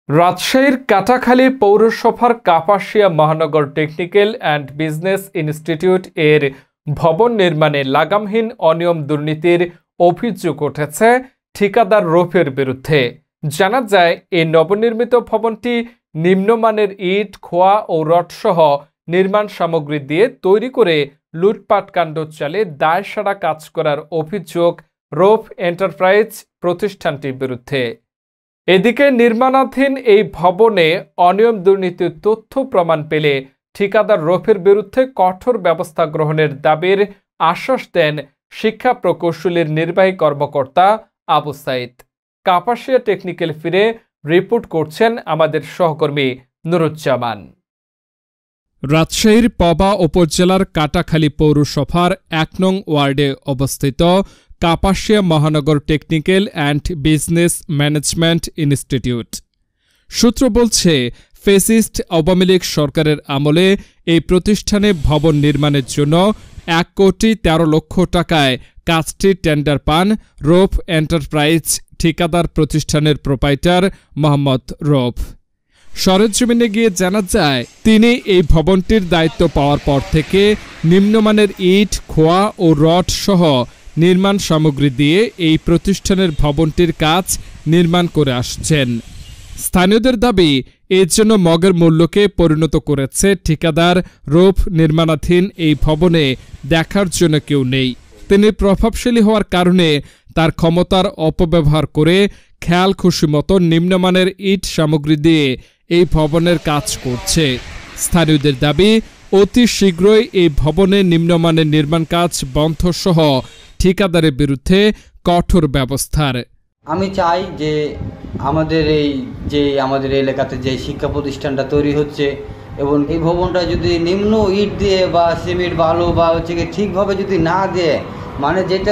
রাজশাহীর কাটাখালী পৌরসভার কাপাসিয়া মহানগর টেকনিক্যাল অ্যান্ড বিজনেস ইনস্টিটিউট এর ভবন নির্মাণে লাগামহীন অনিয়ম দুর্নীতির অভিযোগ উঠেছে ঠিকাদার রৌফের বিরুদ্ধে। জানা যায়, এই নবনির্মিত ভবনটি নিম্নমানের ইট, খোয়া ও রডসহ নির্মাণ সামগ্রী দিয়ে তৈরি করে লুটপাট কাণ্ড চালে দায়সারা কাজ করার অভিযোগ রৌফ এন্টারপ্রাইজ প্রতিষ্ঠানটির বিরুদ্ধে। এদিকে নির্মাণাধীন এই ভবনে অনিয়ম দুর্নীতির তথ্য প্রমাণ পেলে ঠিকাদার রৌফের বিরুদ্ধে কঠোর ব্যবস্থা গ্রহণের দাবির আশ্বাস দেন শিক্ষা প্রকৌশলীর নির্বাহী কর্মকর্তা আবু সাইদ। কাপাসিয়া টেকনিক্যাল ফিরে রিপোর্ট করছেন আমাদের সহকর্মী নুরুজ্জামান। রাজশাহীর পবা উপজেলার কাটাখালী পৌরসভার ১ নং ওয়ার্ডে অবস্থিত কাপাসিয়া মহানগর technical and business management institute. সূত্র বলছে, ফ্যাসিস্ট আওয়ামী লীগ সরকারের আমলে এই প্রতিষ্ঠানে ভবন নির্মাণের জন্য ১,১৩,০০,০০০ টাকায় কাজটির টেন্ডার পান রৌফ এন্টারপ্রাইজ ঠিকাদার প্রতিষ্ঠানের প্রোপাইটার মোহাম্মদ রৌফ। সরেজমিনে গিয়ে জানা যায়, তিনি এই ভবনটির দায়িত্ব পাওয়ার পর থেকে নিম্নমানের ইট, খোয়া ও রড সহ নির্মাণ সামগ্রী দিয়ে এই প্রতিষ্ঠানের ভবনটির কাজ নির্মাণ করে আসছেন। স্থানীয়দের দাবি, এর জন্য মগের মূল্যকে পরিণত করেছে ঠিকাদার রৌফ। নির্মাণাধীন এই ভবনে দেখার জন্য কেউ নেই। তিনি প্রভাবশালী হওয়ার কারণে তার ক্ষমতার অপব্যবহার করে খেয়াল খুশি মতো নিম্নমানের ইট সামগ্রী দিয়ে এই ভবনের কাজ করছে। স্থানীয়দের দাবি, অতি শীঘ্রই এই ভবনে নিম্নমানের নির্মাণ কাজ বন্ধ সহ ঠিকাদারের বিরুদ্ধে কঠোর ব্যবস্থার। আমি চাই যে আমাদের এলাকাতে যে শিক্ষা প্রতিষ্ঠানটা তৈরি হচ্ছে এবং এই ভবনটা যদি নিম্ন ইট দিয়ে বা সিমেন্ট বালু বা ঠিকভাবে যদি না দেয়, মানে যেটা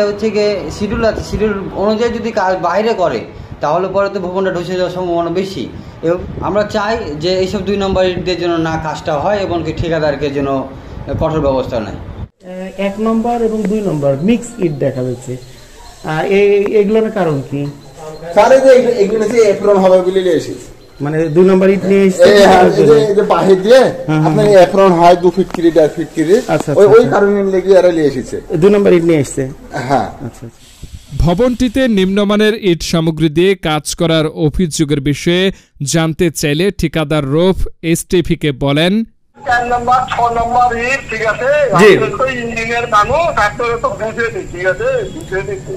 শিডিউল আছে, শিডিউল অনুযায়ী যদি কাজ বাইরে করে, তাহলে পরে তো ভবনটা ধসে যাওয়ার সম্ভাবনা বেশি। এবং আমরা চাই যে এইসব ২ নম্বর ইটদের জন্য না কাজটা হয় এবং ঠিকাদারকে যেন কঠোর ব্যবস্থা নেয়। ১ নম্বর এবং ২ নম্বর মিক্স ইট দেখা যাচ্ছে, এগুলোর কারণ কি? মানে ২ নম্বর ইট নিয়ে বাহির দিয়ে আপনার এপ্রন হয় ২ ফিট করে ১.৫ ফিট করে, ওই কারণে লেগে এরা নিয়ে এসেছে ২ নম্বর ইট নিয়ে এসেছে। হ্যাঁ, আচ্ছা। ভবনটিতে নিম্নমানের ইট সামগ্রী দিয়ে কাজ করার অভিযোগের বিষয়ে জানতে চাইলে ঠিকাদার রৌফ এসটিভিকে বলেন, ৪ নম্বর ৬ নম্বর ইট, ঠিক আছে, ইঞ্জিনিয়ার মানুষ, তারপরে তো বুঝে নি, ঠিক আছে, বুঝে নিচ্ছি।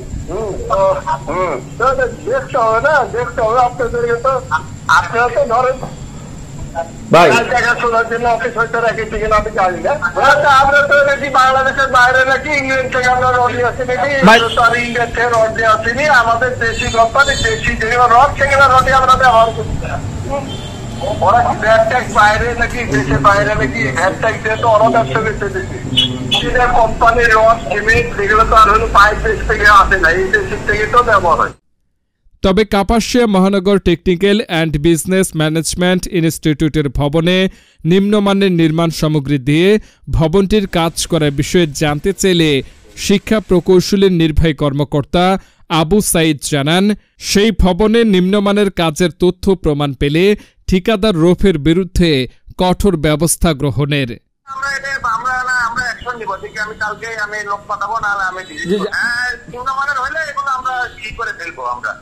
দেখতে হবে না, দেখতে হবে আপনাদেরকে। তো আপনারা তো ধরেন দেখাশোনার জন্য অফিস হয়তো রেখেছি কিনা আমি জানি না। আমরা তো নাকি বাংলাদেশের বাইরে নাকি ইংল্যান্ড থেকে আমরা রড নিয়ে আসি নাকি, ইংল্যান্ড থেকে রড নিয়ে আসিনি। আমাদের দেশি কোম্পানি, দেশি যেগুলো রড, সেগুলো রডই আমরা ব্যবহার করছি। ওরা কি ভ্যাট ট্যাক্স বাইরে নাকি দেশের বাইরে নাকি ভ্যাট ট্যাক্স দিয়ে তো ওরা ব্যবসা করতে দিচ্ছি। কোম্পানির রড, সিমেন্ট, যেগুলো তো আর হলো বাইরের দেশ থেকে আসে না, এই দেশের থেকে তো ব্যবহার হয়। তবে কাপাসিয়া মহানগর টেকনিক্যাল অ্যান্ড বিজনেস ম্যানেজমেন্ট ইনস্টিটিউটের ভবনে নিম্নমানের নির্মাণ সামগ্রী দিয়ে ভবনটির কাজ করার বিষয়ে জানতে চাইলে শিক্ষা প্রকৌশলীর নির্বাহী কর্মকর্তা আবু সাইদ জানান, সেই ভবনে নিম্নমানের কাজের তথ্য প্রমাণ পেলে ঠিকাদার রৌফের বিরুদ্ধে কঠোর ব্যবস্থা গ্রহণের। আমি কালকে লোক পাঠাবো, না আমি নিম্নমানের হলে এগুলো আমরা কি করে ফেলবো আমরা।